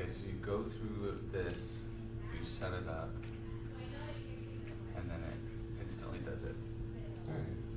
Okay, so you go through this, you set it up, and then it instantly does it. Alright.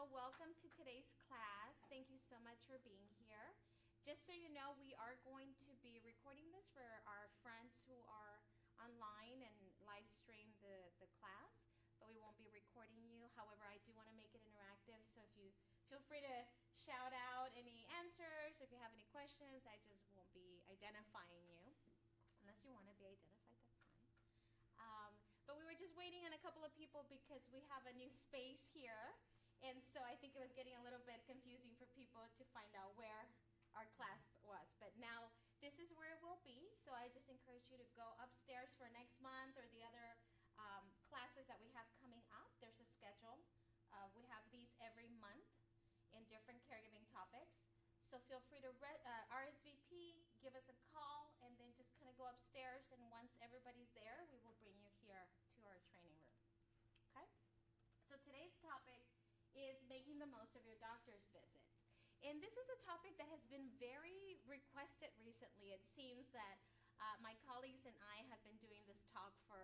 welcome to today's class. Thank you so much for being here. Just so you know, we are going to be recording this for our friends who are online and live stream the class, but we won't be recording you. However, I do want to make it interactive, so if you feel free to shout out any answers. If you have any questions, I just won't be identifying you. Unless you want to be identified, that's fine. But we were just waiting on a couple of people because we have a new space here. And so I think it was getting a little bit confusing for people to find out where our class was. But now this is where it will be. So I just encourage you to go upstairs for next month or the other classes that we have coming up. There's a schedule. We have these every month in different caregiving topics. So feel free to RSVP, give us a call, and then just kind of go upstairs. And once everybody's there, we will bring you here to our training room. Okay? So today's topic is making the most of your doctor's visits. And this is a topic that has been very requested recently. It seems that my colleagues and I have been doing this talk for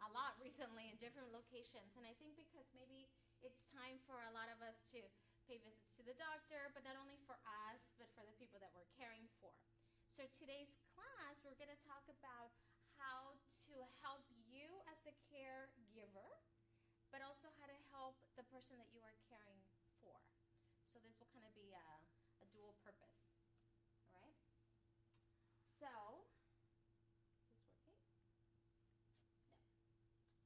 a lot recently in different locations. And I think because maybe it's time for a lot of us to pay visits to the doctor, but not only for us, but for the people that we're caring for. So today's class, we're going to talk about how to help you as the caregiver, but also how to help the person that you are caring for. So this will kind of be a dual purpose. All right? So, is this working? No.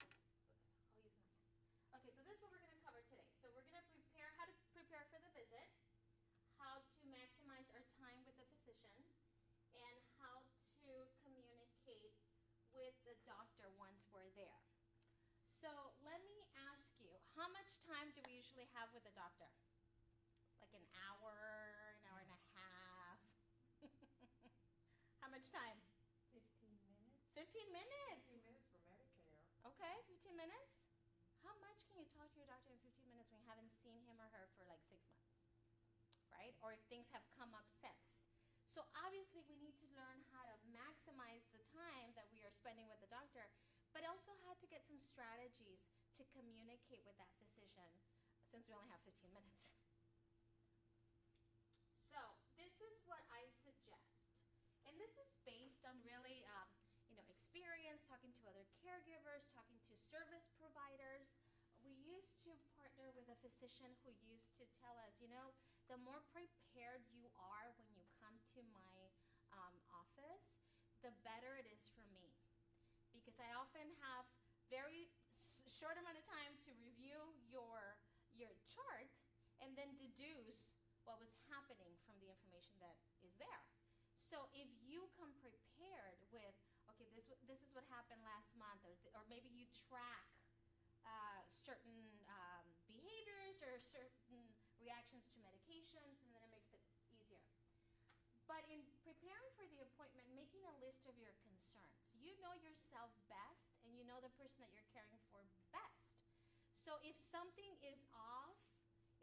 Okay, I'll use my hand. Okay, so this is what we're going to cover today. So we're going to prepare how to prepare for the visit, how to maximize our time with the physician, and how to communicate with the doctor once we're there. So let me ask you, how much time do we usually have with the doctor? Like an hour and a half? How much time? 15 minutes. 15 minutes? 15 minutes for Medicare. Okay, 15 minutes? How much can you talk to your doctor in 15 minutes when you haven't seen him or her for like 6 months? Right? Or if things have come up since. So obviously we need to learn how to maximize the time that we are spending with the doctor, but also how to get some strategies to communicate with that physician since we only have 15 minutes. So this is what I suggest. And this is based on really experience, talking to other caregivers, talking to service providers. We used to partner with a physician who used to tell us, the more prepared you are when you come to my office, the better it is for me. Because I often have very short amount of time to review your chart and then deduce what was happening from the information that is there. So if you come prepared with, okay, this is what happened last month, or maybe you track certain behaviors or certain reactions to medications, and then it makes it easier. But in preparing for the appointment, making a list of your concerns. You know yourself best, and you know the person that you're caring for best. So if something is off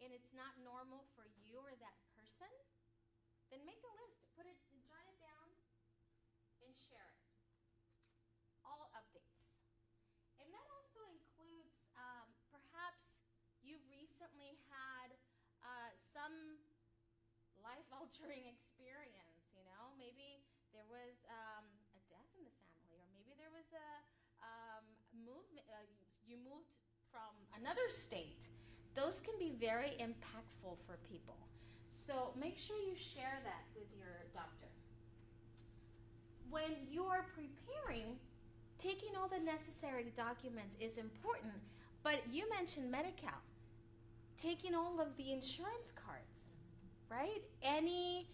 and it's not normal for you or that person, then make a list, jot it down, and share it. All updates. And that also includes perhaps you recently had some life-altering experience, Maybe there was a death in the family, or maybe there was a movement, you moved from another state. Those can be very impactful for people. So make sure you share that with your doctor. When you are preparing, taking all the necessary documents is important, but you mentioned Medi-Cal. Taking all of the insurance cards, right? Any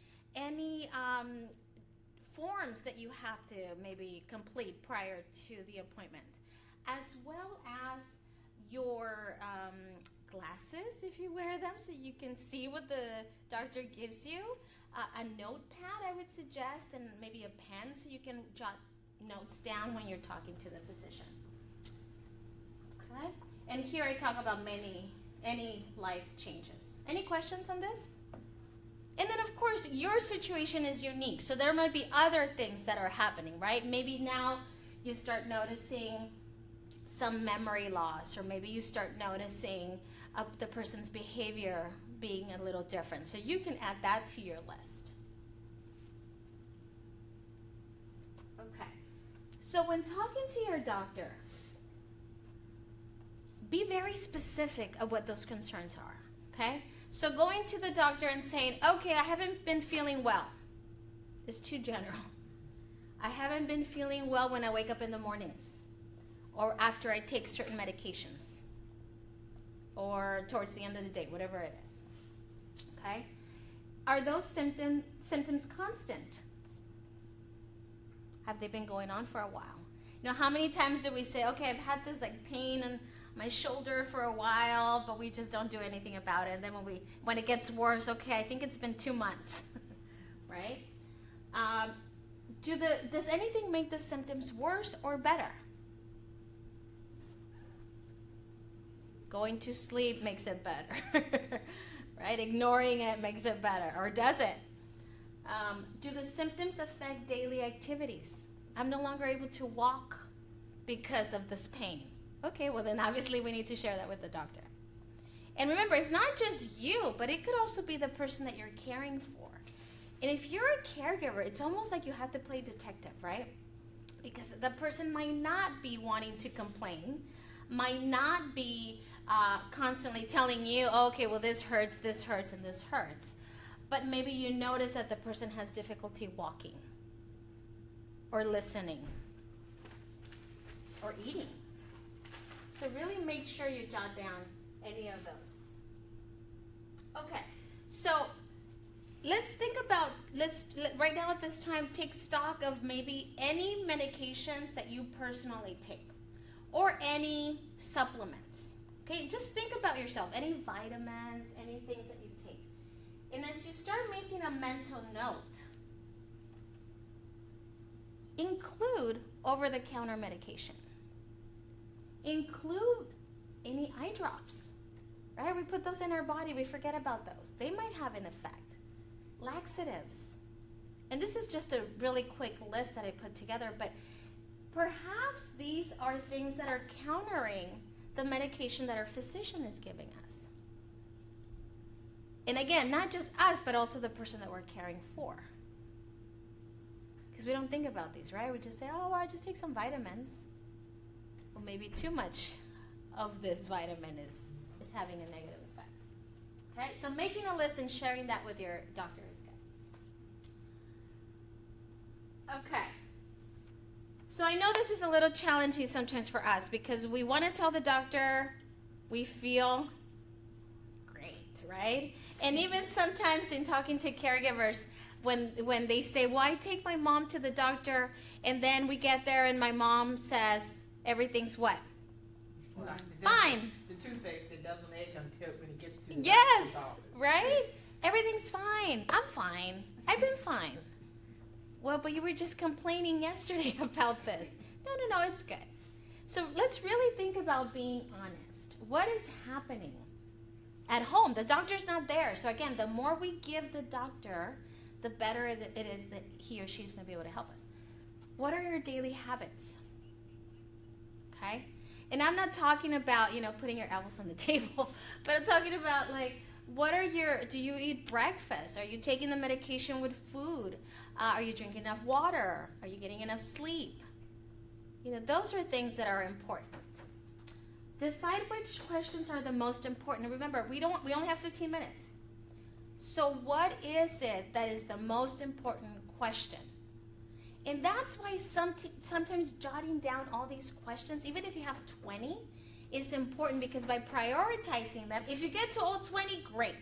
forms that you have to maybe complete prior to the appointment, as well as your glasses, if you wear them, so you can see what the doctor gives you. A notepad, I would suggest, and maybe a pen so you can jot notes down when you're talking to the physician. Okay? And here I talk about any life changes. Any questions on this? And then, of course, your situation is unique, so there might be other things that are happening, right? Maybe now you start noticing some memory loss, or maybe you start noticing the person's behavior being a little different. So you can add that to your list. Okay. So when talking to your doctor, be very specific of what those concerns are, okay? So going to the doctor and saying, okay, I haven't been feeling well, is too general. I haven't been feeling well when I wake up in the mornings or after I take certain medications or towards the end of the day, whatever it is, okay? Are those symptoms constant? Have they been going on for a while? You know, how many times do we say, okay, I've had this like pain in my shoulder for a while, but we just don't do anything about it. And then when it gets worse, okay, I think it's been 2 months, right? Does anything make the symptoms worse or better? Going to sleep makes it better, right? Ignoring it makes it better, or does it? Do the symptoms affect daily activities? I'm no longer able to walk because of this pain. Okay, well then obviously we need to share that with the doctor. And remember, it's not just you, but it could also be the person that you're caring for. And if you're a caregiver, it's almost like you have to play detective, right? Because the person might not be wanting to complain, might not be constantly telling you, oh, okay, well this hurts, and this hurts. But maybe you notice that the person has difficulty walking or listening or eating. So really make sure you jot down any of those. Okay, so let's think about, right now at this time, take stock of maybe any medications that you personally take or any supplements. Okay, just think about yourself, any vitamins, any things that you take. And as you start making a mental note, include over-the-counter medication. Include any eye drops, right? We put those in our body, we forget about those. They might have an effect. Laxatives. And this is just a really quick list that I put together, but perhaps these are things that are countering the medication that our physician is giving us. And again, not just us, but also the person that we're caring for. Because we don't think about these, right? We just say, oh, well, I just take some vitamins. Well, maybe too much of this vitamin is having a negative effect. Okay, so making a list and sharing that with your doctor is good. Okay. So I know this is a little challenging sometimes for us because we want to tell the doctor we feel great, right? And even sometimes in talking to caregivers, when they say, well, I take my mom to the doctor, and then we get there and my mom says, everything's what? Well, fine. The toothache that doesn't ache until when it gets to the Yes, doctor's office. right? Everything's fine. I'm fine. I've been fine. Well, but you were just complaining yesterday about this. No, it's good. So let's really think about being honest. What is happening at home? The doctor's not there. So again, the more we give the doctor, the better it is that he or she's going to be able to help us. What are your daily habits? Okay? And I'm not talking about, putting your elbows on the table, but I'm talking about like, do you eat breakfast? Are you taking the medication with food? Are you drinking enough water? Are you getting enough sleep? Those are things that are important. Decide which questions are the most important. Remember, we only have 15 minutes. So what is it that is the most important question? And that's why sometimes jotting down all these questions, even if you have 20, is important, because by prioritizing them, if you get to all 20, great.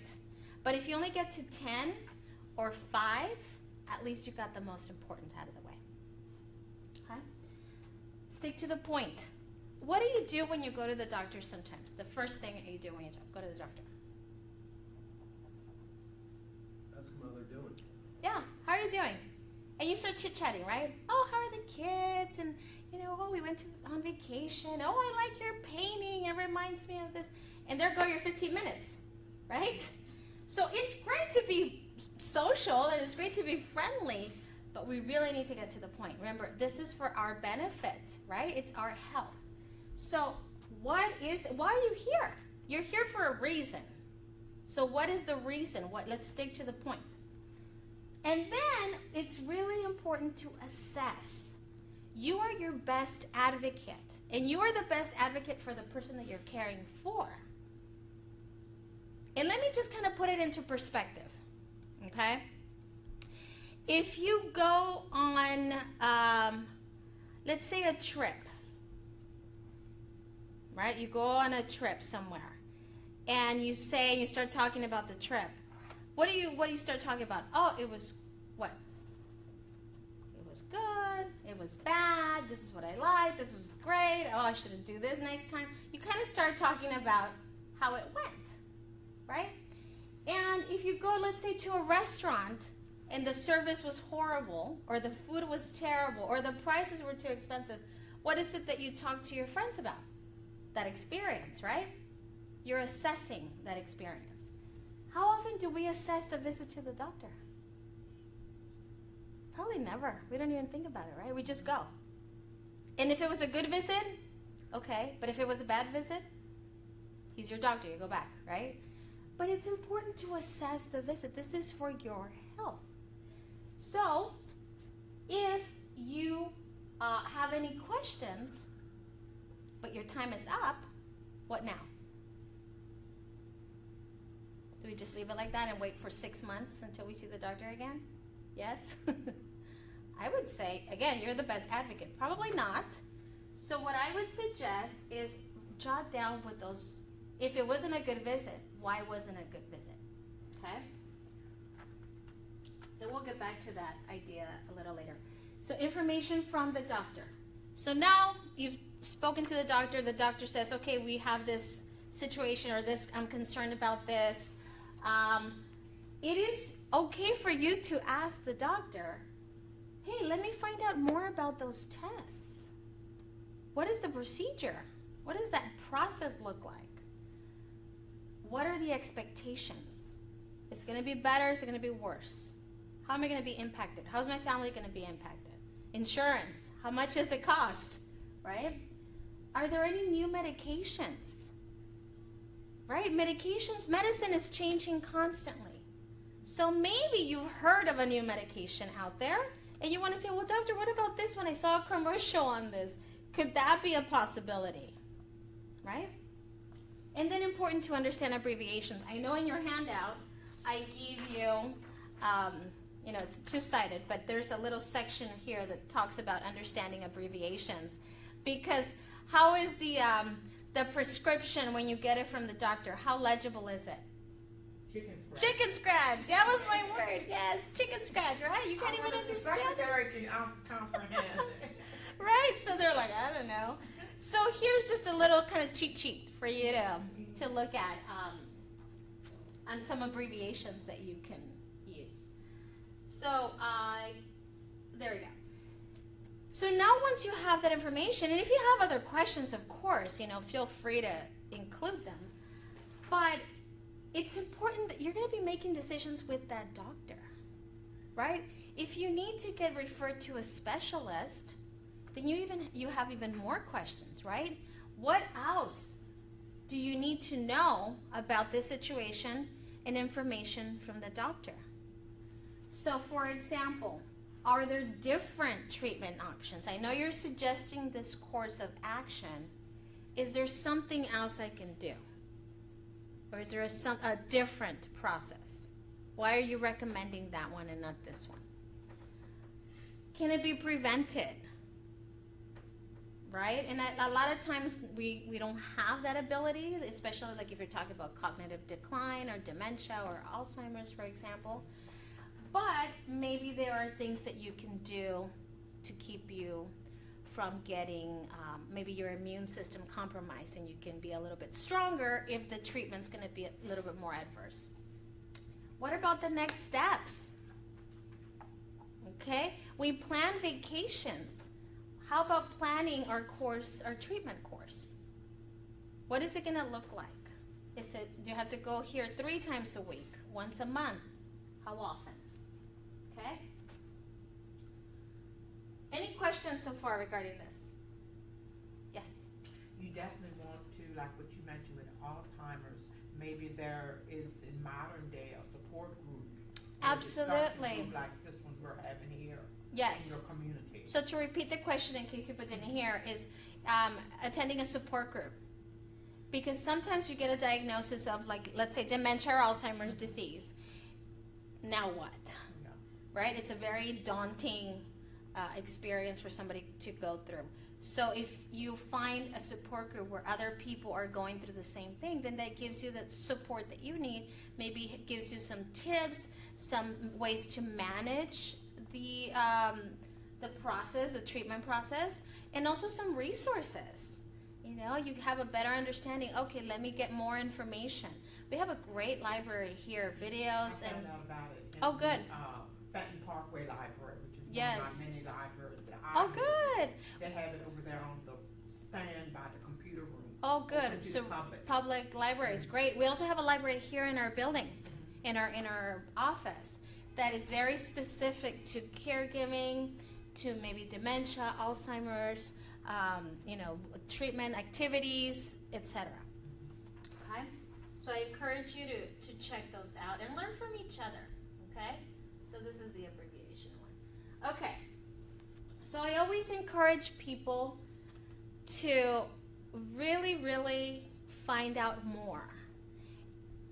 But if you only get to 10 or 5, at least you've got the most important out of the way. Okay? Stick to the point. What do you do when you go to the doctor sometimes? The first thing that you do when you go to the doctor? Ask them how they're doing. Yeah, how are you doing? And you start chit-chatting, right? Oh, how are the kids? And, oh, we went on vacation. Oh, I like your painting. It reminds me of this. And there go your 15 minutes, right? So it's great to be social and it's great to be friendly, but we really need to get to the point. Remember, this is for our benefit, right? It's our health. So why are you here? You're here for a reason. So what is the reason? Let's stick to the point. And then it's really important to assess. You are your best advocate, and you are the best advocate for the person that you're caring for. And let me just kind of put it into perspective, okay? If you go on, let's say a trip, right? You go on a trip somewhere, and you start talking about the trip. What do you start talking about? Oh, it was what? It was good. It was bad. This is what I liked. This was great. Oh, I shouldn't do this next time. You kind of start talking about how it went, right? And if you go, let's say, to a restaurant and the service was horrible, or the food was terrible, or the prices were too expensive, what is it that you talk to your friends about? That experience, right? You're assessing that experience. How often do we assess the visit to the doctor? Probably never. We don't even think about it, right? We just go. And if it was a good visit, okay. But if it was a bad visit, he's your doctor. You go back, right? But it's important to assess the visit. This is for your health. So, if you have any questions, but your time is up, what now? Do we just leave it like that and wait for 6 months until we see the doctor again? Yes? I would say, again, you're the best advocate. Probably not. So what I would suggest is jot down with those, if it wasn't a good visit, why wasn't it a good visit? Okay? Then we'll get back to that idea a little later. So information from the doctor. So now you've spoken to the doctor says, okay, we have this situation, or this, I'm concerned about this. It is okay for you to ask the doctor, hey, let me find out more about those tests. What is the procedure? What does that process look like? What are the expectations? Is it going to be better? Is it going to be worse? How am I going to be impacted? How's my family going to be impacted? Insurance. How much does it cost? Right? Are there any new medications? Right? Medicine is changing constantly. So maybe you've heard of a new medication out there, and you want to say, well, doctor, what about this one? I saw a commercial on this. Could that be a possibility? Right? And then important to understand abbreviations. I know in your handout, I give you, it's two-sided, but there's a little section here that talks about understanding abbreviations. Because how is the prescription when you get it from the doctor, how legible is it? Chicken scratch. Chicken scratch. That was my word. Yes, chicken scratch, right? You can't even understand it. Secretary can comprehend. Right? So they're like, I don't know. So here's just a little kind of cheat sheet for you to look at on some abbreviations that you can use. So there we go. So now once you have that information, and if you have other questions, of course, feel free to include them. But it's important that you're going to be making decisions with that doctor, right? If you need to get referred to a specialist, then you have even more questions, right? What else do you need to know about this situation and information from the doctor? So, for example, are there different treatment options? I know you're suggesting this course of action. Is there something else I can do? Or is there a different process? Why are you recommending that one and not this one? Can it be prevented? Right? And a lot of times we don't have that ability, especially like if you're talking about cognitive decline or dementia or Alzheimer's, for example. But maybe there are things that you can do to keep you from getting maybe your immune system compromised, and you can be a little bit stronger if the treatment's going to be a little bit more adverse. What about the next steps? Okay, we plan vacations. How about planning our treatment course? What is it going to look like? Do you have to go here 3 times a week, once a month? How often? Okay? Any questions so far regarding this? Yes? You definitely want to, like what you mentioned with Alzheimer's, maybe there is in modern day a support group, Absolutely. group like this one we're having here Yes. in your community. So to repeat the question in case people didn't hear is attending a support group. Because sometimes you get a diagnosis of, like, let's say dementia or Alzheimer's disease. Now what? Yeah. Right? It's a very daunting experience for somebody to go through. So if you find a support group where other people are going through the same thing, then that gives you the support that you need. Maybe it gives you some tips, some ways to manage the process, the treatment process, and also some resources. You know, you have a better understanding. Okay, let me get more information. We have a great library here, videos I and. found out about it in Oh, good. the Fenton Parkway Library, which is Yes. one of my many libraries that I Oh, visit. good. They have it over there on the stand by the computer room. Oh, good. Open to So the public. public libraries, great. We also have a library here in our building, in our office, that is very specific to caregiving, to maybe dementia, Alzheimer's, treatment activities, etc. Okay. So I encourage you to check those out and learn from each other. Okay. So this is the abbreviation one. Okay. So I always encourage people to really, really find out more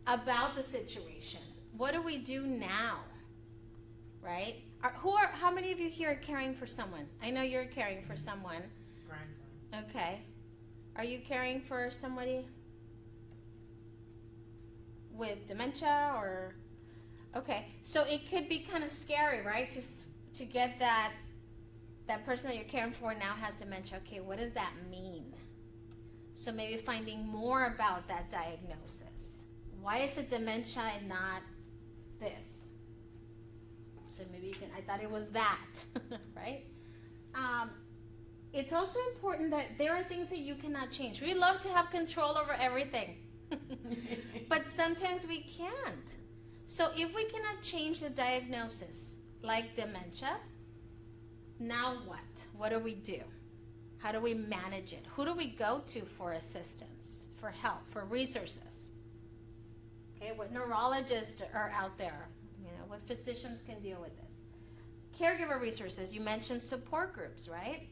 about the situation. What do we do now? Right? How many of you here are caring for someone? I know you're caring for someone. Grandson. Okay. Are you caring for somebody with dementia or? Okay. So it could be kind of scary, right? To get that person that you're caring for now has dementia. Okay, what does that mean? So maybe finding more about that diagnosis. Why is it dementia and not this? So maybe you can, I thought it was that, right? It's also important that there are things that you cannot change. We love to have control over everything, but sometimes we can't. So if we cannot change the diagnosis, like dementia, now what? What do we do? How do we manage it? Who do we go to for assistance, for help, for resources? Okay, what neurologists are out there? You know, what physicians can deal with this? Caregiver resources. You mentioned support groups, right?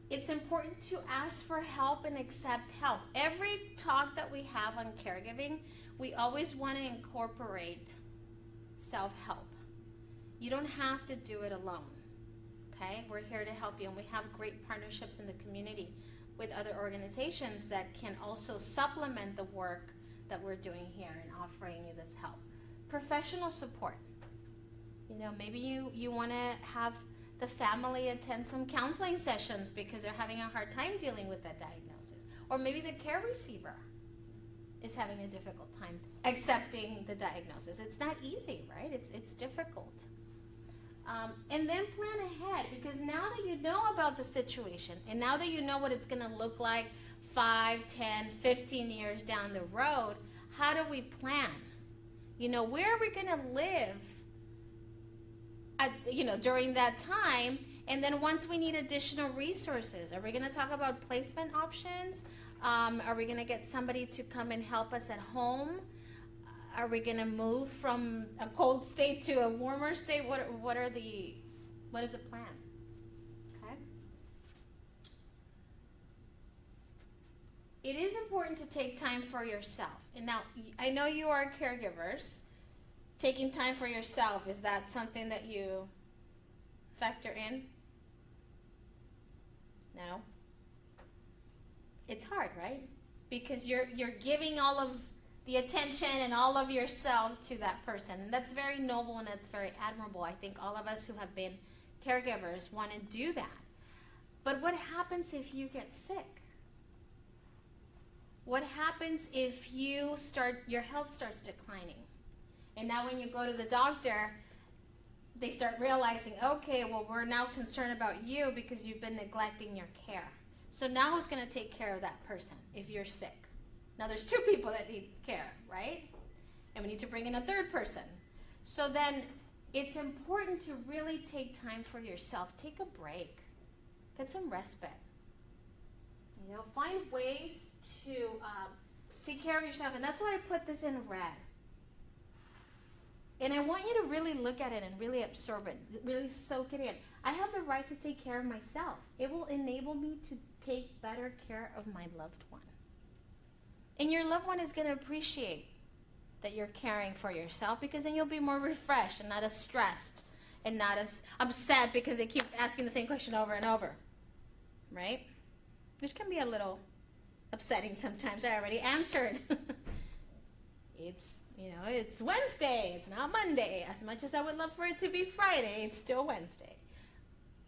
It's important to ask for help and accept help. Every talk that we have on caregiving, we always want to incorporate self-help. You don't have to do it alone. Okay, we're here to help you, and we have great partnerships in the community with other organizations that can also supplement the work that we're doing here and offering you this help. Professional support. You know, maybe you want to have the family attend some counseling sessions because they're having a hard time dealing with that diagnosis. Or maybe the care receiver is having a difficult time accepting the diagnosis. It's not easy, right? It's difficult. And then plan ahead, because now that you know about the situation and now that you know what it's going to look like 5, 10, 15 years down the road, how do we plan? You know, where are we going to live during that time? And then once we need additional resources, are we going to talk about placement options? Are we going to get somebody to come and help us at home? Are we going to move from a cold state to a warmer state? What is the plan? Okay. It is important to take time for yourself. And now, I know you are caregivers. Taking time for yourself, is that something that you factor in? No? It's hard, right? Because you're giving all of the attention and all of yourself to that person. And that's very noble and that's very admirable. I think all of us who have been caregivers want to do that. But what happens if you get sick? What happens if your health starts declining? And now when you go to the doctor, they start realizing, okay, well, we're now concerned about you because you've been neglecting your care. So now who's going to take care of that person if you're sick? Now there's 2 people that need care, right? And we need to bring in a 3rd person. So then it's important to really take time for yourself. Take a break. Get some respite. You know, find ways to Take care of yourself. And that's why I put this in red. And I want you to really look at it and really absorb it, really soak it in. I have the right to take care of myself. It will enable me to take better care of my loved one. And your loved one is going to appreciate that you're caring for yourself, because then you'll be more refreshed and not as stressed and not as upset because they keep asking the same question over and over, right? Which can be a little upsetting sometimes. I already answered. It's Wednesday. It's not Monday. As much as I would love for it to be Friday, it's still Wednesday.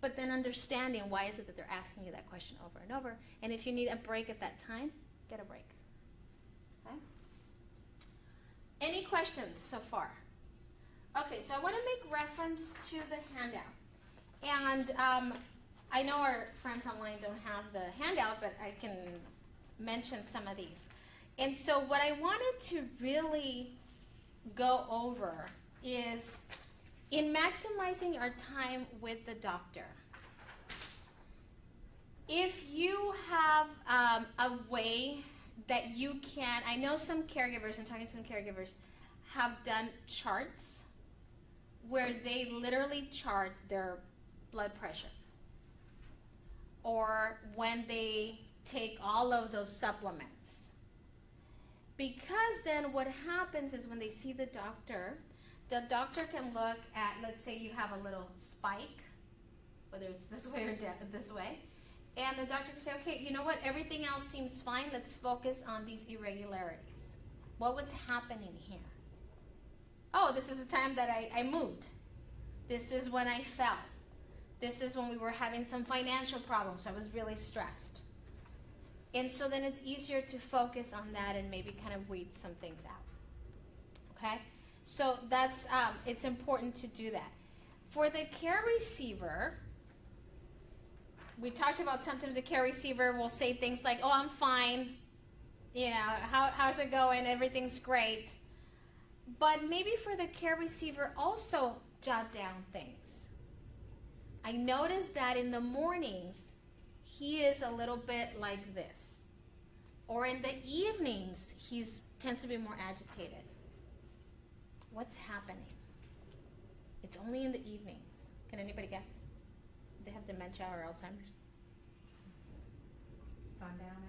But then understanding why is it that they're asking you that question over and over. And if you need a break at that time, get a break. Okay? Any questions so far? Okay, so I want to make reference to the handout. And I know our friends online don't have the handout, but I can mention some of these. And so what I wanted to really go over is in maximizing our time with the doctor. If you have a way that you can, I know some caregivers, and talking to some caregivers, have done charts where they literally chart their blood pressure. Or when they take all of those supplements. Because then what happens is when they see the doctor can look at, let's say you have a little spike, whether it's this way or this way, and the doctor can say, okay, you know what, everything else seems fine, let's focus on these irregularities. What was happening here? Oh, this is the time that I moved. This is when I fell. This is when we were having some financial problems, so I was really stressed. And so then it's easier to focus on that and maybe kind of weed some things out. Okay? So that's, it's important to do that. For the care receiver, we talked about sometimes the care receiver will say things like, oh, I'm fine. You know, how's it going? Everything's great. But maybe for the care receiver, also jot down things. I noticed that in the mornings, he is a little bit like this. Or in the evenings, he tends to be more agitated. What's happening? It's only in the evenings. Can anybody guess? They have dementia or Alzheimer's?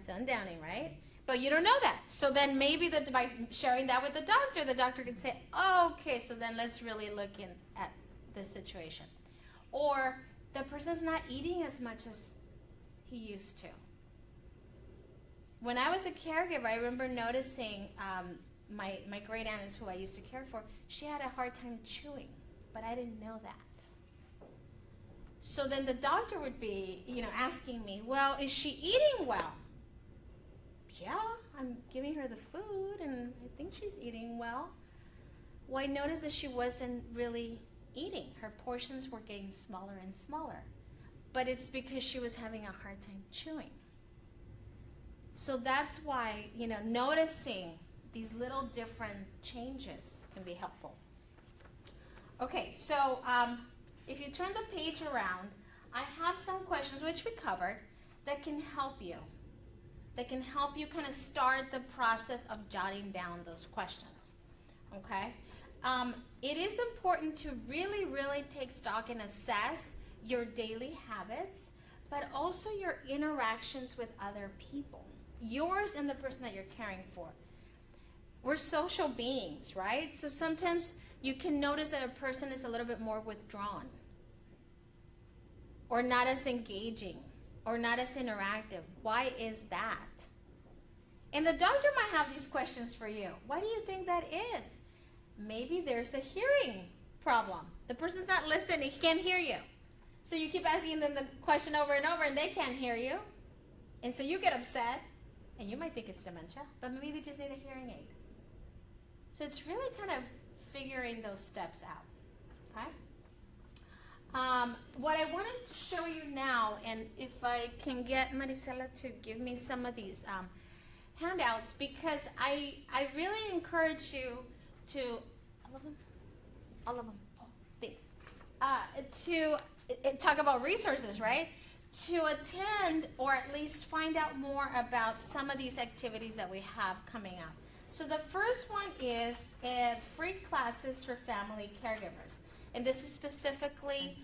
Sundowning, right? But you don't know that. So then maybe by sharing that with the doctor can say, oh, okay, so then let's really look at this situation. Or the person's not eating as much as he used to. When I was a caregiver, I remember noticing my great aunt is who I used to care for. She had a hard time chewing, but I didn't know that. So then the doctor would be, asking me, well, is she eating well? Yeah, I'm giving her the food, and I think she's eating well. Well, I noticed that she wasn't really eating. Her portions were getting smaller and smaller. But it's because she was having a hard time chewing. So that's why, noticing these little different changes can be helpful. Okay, so if you turn the page around, I have some questions which we covered that can help you. That can help you kind of start the process of jotting down those questions. Okay? It is important to really, really take stock and assess your daily habits, but also your interactions with other people. Yours and the person that you're caring for. We're social beings, right? So sometimes you can notice that a person is a little bit more withdrawn, or not as engaging, or not as interactive. Why is that? And the doctor might have these questions for you. Why do you think that is? Maybe there's a hearing problem. The person's not listening, he can't hear you. So you keep asking them the question over and over and they can't hear you. And so you get upset, and you might think it's dementia, but maybe they just need a hearing aid. So it's really kind of figuring those steps out, okay? What I wanted to show you now, and if I can get Maricela to give me some of these handouts, because I really encourage you to, all of them, oh, thanks, to talk about resources, right? to attend or at least find out more about some of these activities that we have coming up. So the first one is free classes for family caregivers. And this is specifically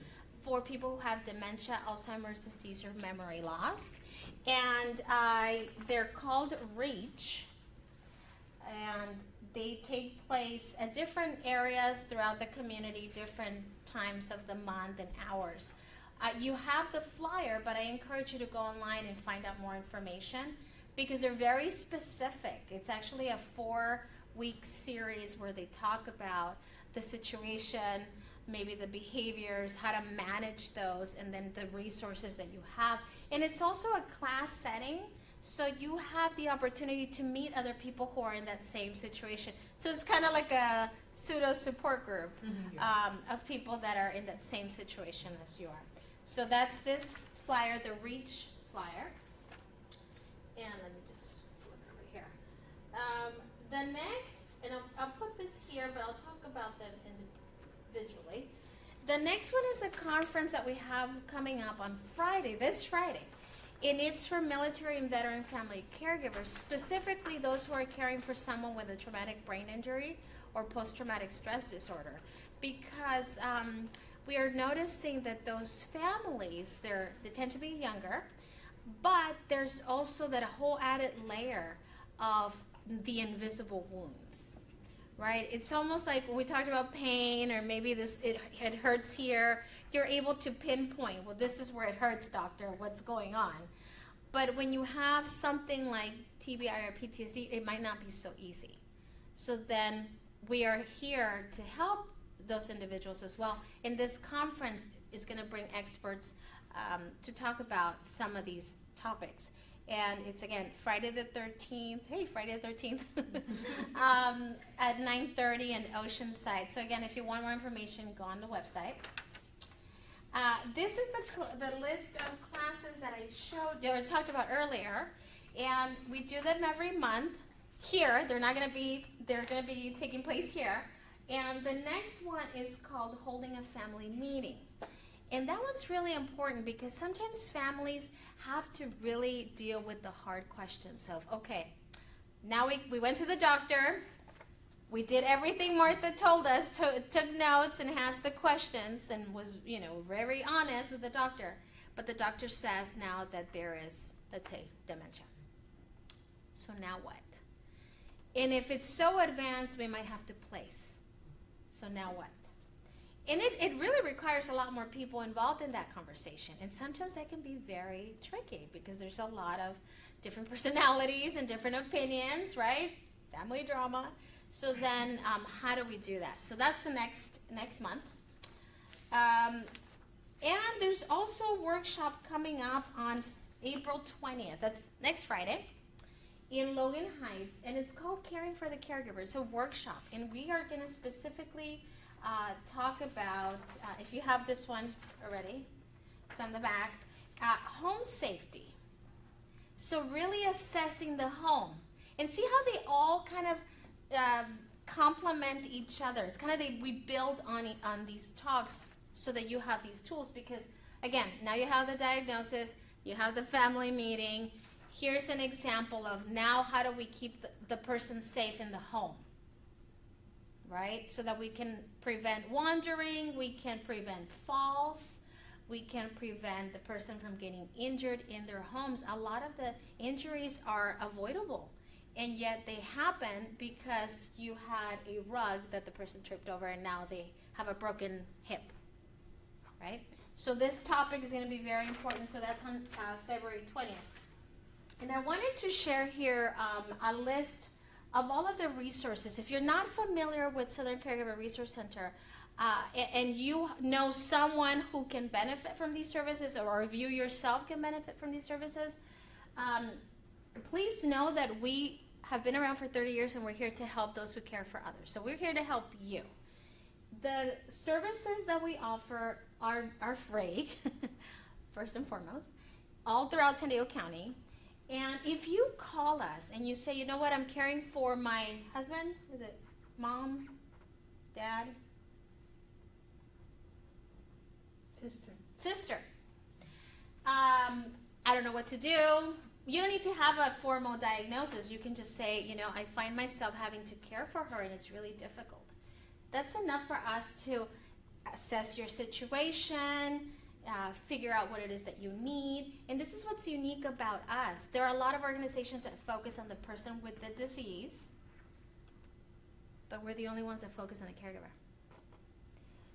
for people who have dementia, Alzheimer's disease, or memory loss. And they're called REACH. And they take place at different areas throughout the community, different times of the month and hours. You have the flyer, but I encourage you to go online and find out more information because they're very specific. It's actually a 4-week series where they talk about the situation, maybe the behaviors, how to manage those, and then the resources that you have. And it's also a class setting, so you have the opportunity to meet other people who are in that same situation. So it's kind of like a pseudo support group of people that are in that same situation as you are. So that's this flyer, the REACH flyer. And let me just flip it over here. The next, and I'll put this here, but I'll talk about them individually. The next one is a conference that we have coming up on Friday, this Friday. And it's for military and veteran family caregivers, specifically those who are caring for someone with a traumatic brain injury or post-traumatic stress disorder. Because we are noticing that those families, they tend to be younger, but there's also that whole added layer of the invisible wounds, right? It's almost like when we talked about pain or maybe it hurts here, you're able to pinpoint, well, this is where it hurts, doctor, what's going on? But when you have something like TBI or PTSD, it might not be so easy. So then we are here to help those individuals as well. And this conference is going to bring experts to talk about some of these topics. And it's, again, Friday the 13th. Hey, Friday the 13th. At 9:30 in Oceanside. So, again, if you want more information, go on the website. This is the list of classes that I showed, or talked about earlier. And we do them every month here. They're going to be taking place here. And the next one is called Holding a Family Meeting. And that one's really important because sometimes families have to really deal with the hard questions of, okay, now we went to the doctor, we did everything Martha told us, took notes and asked the questions and was, very honest with the doctor. But the doctor says now that there is, let's say, dementia. So now what? And if it's so advanced, we might have to place. So now what? And it really requires a lot more people involved in that conversation. And sometimes that can be very tricky because there's a lot of different personalities and different opinions, right? Family drama. So then how do we do that? So that's the next month. And there's also a workshop coming up on April 20th. That's next Friday in Logan Heights. And it's called Caring for the Caregiver. It's a workshop. And we are going to specifically talk about, if you have this one already, it's on the back, home safety. So really assessing the home and see how they all kind of complement each other. It's kind of we build on these talks so that you have these tools because, again, now you have the diagnosis, you have the family meeting. Here's an example of now how do we keep the person safe in the home. Right? So that we can prevent wandering, we can prevent falls, we can prevent the person from getting injured in their homes. A lot of the injuries are avoidable, and yet they happen because you had a rug that the person tripped over and now they have a broken hip. Right? So this topic is going to be very important, so that's on February 20th. And I wanted to share here a list of all of the resources. If you're not familiar with Southern Caregiver Resource Center and you know someone who can benefit from these services or if you yourself can benefit from these services, please know that we have been around for 30 years and we're here to help those who care for others. So we're here to help you. The services that we offer are free, first and foremost, all throughout San Diego County. And if you call us and you say, you know what, I'm caring for my husband, is it mom, dad? Sister. I don't know what to do. You don't need to have a formal diagnosis. You can just say, you know, I find myself having to care for her and it's really difficult. That's enough for us to assess your situation, figure out what it is that you need. And this is what's unique about us. There are a lot of organizations that focus on the person with the disease, but we're the only ones that focus on the caregiver.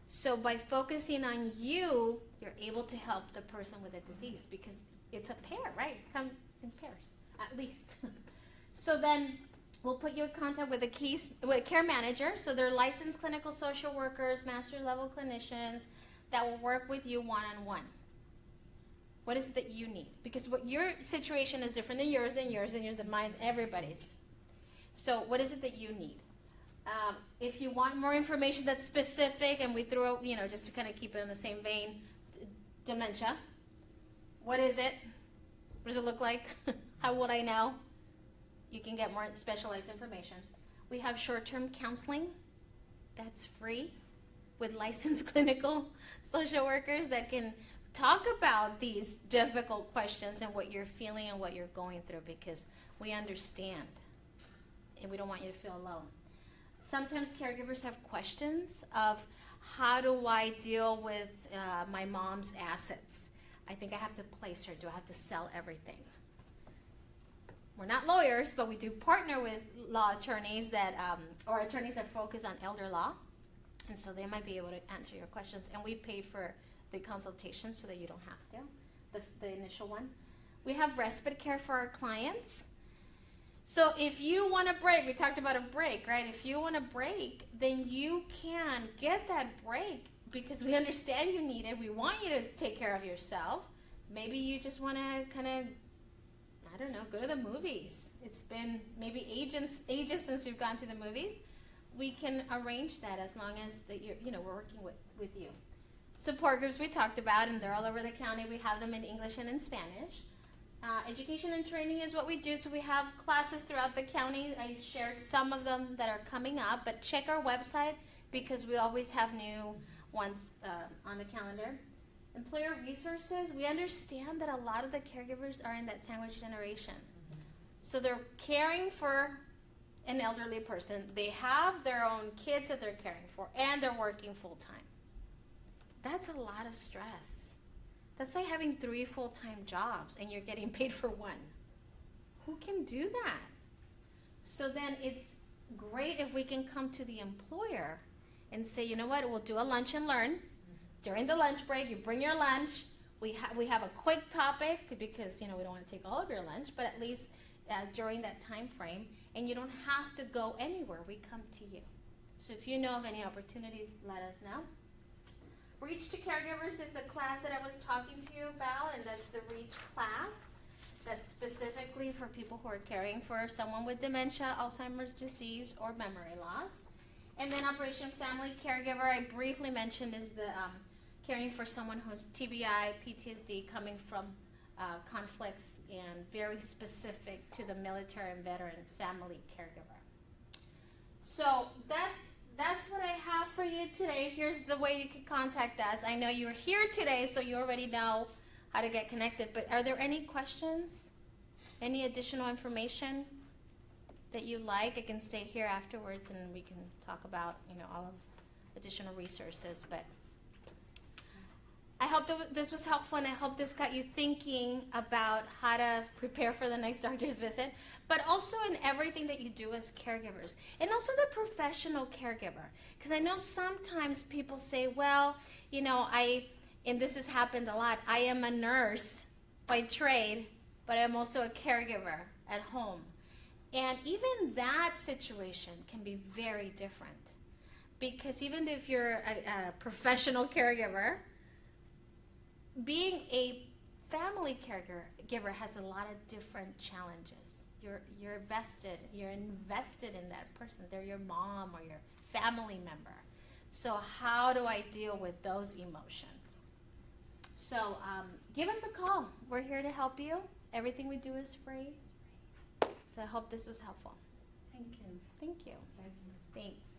So by focusing on you, you're able to help the person with the disease because it's a pair, right? Come in pairs, at least. So then we'll put you in contact with a care manager. So they're licensed clinical social workers, master's level clinicians that will work with you one-on-one. What is it that you need? Because what your situation is different than yours and yours and yours than mine, everybody's. So what is it that you need? If you want more information that's specific, and we threw out, you know, just to kind of keep it in the same vein, dementia. What is it? What does it look like? How would I know? You can get more specialized information. We have short-term counseling that's free with licensed clinical social workers that can talk about these difficult questions and what you're feeling and what you're going through because we understand and we don't want you to feel alone. Sometimes caregivers have questions of how do I deal with my mom's assets? I think I have to place her. Do I have to sell everything? We're not lawyers, but we do partner with law attorneys that, or attorneys that focus on elder law. And so they might be able to answer your questions. And we pay for the consultation so that you don't have to, the initial one. We have respite care for our clients. So if you want a break, we talked about a break, right? If you want a break, then you can get that break because we understand you need it. We want you to take care of yourself. Maybe you just want to kind of, I don't know, go to the movies. It's been maybe ages since you've gone to the movies. We can arrange that as long as that you're, you know, we're working with you. Support groups we talked about, and they're all over the county. We have them in English and in Spanish. Education and training is what we do, so we have classes throughout the county. I shared some of them that are coming up, but check our website because we always have new ones on the calendar. Employer resources, we understand that a lot of the caregivers are in that sandwich generation. So they're caring for an elderly person. They have their own kids that they're caring for, and they're working full-time. That's a lot of stress. That's like having 3 full-time jobs and you're getting paid for 1. Who can do that? So then it's great if we can come to the employer and say, you know what, we'll do a lunch and learn. During the lunch break, you bring your lunch. We have a quick topic because, you know, we don't want to take all of your lunch, but at least during that time frame, and you don't have to go anywhere. We come to you. So if you know of any opportunities, let us know. Reach to Caregivers is the class that I was talking to you about, and that's the REACH class. That's specifically for people who are caring for someone with dementia, Alzheimer's disease, or memory loss. And then Operation Family Caregiver, I briefly mentioned, is the caring for someone who has TBI, PTSD, coming from conflicts, and very specific to the military and veteran family caregiver. So that's what I have for you today. Here's the way you can contact us. I know you're here today, so you already know how to get connected, but are there any questions? Any additional information that you like? I can stay here afterwards and we can talk about, you know, all of additional resources, but I hope that this was helpful, and I hope this got you thinking about how to prepare for the next doctor's visit, but also in everything that you do as caregivers, and also the professional caregiver. Because I know sometimes people say, well, you know, and this has happened a lot, I am a nurse by trade, but I'm also a caregiver at home. And even that situation can be very different. Because even if you're a professional caregiver, being a family caregiver has a lot of different challenges. You're invested in that person. They're your mom or your family member. So how do I deal with those emotions? So give us a call. We're here to help you. Everything we do is free. So I hope this was helpful. Thank you. Thank you. Thank you. Thanks.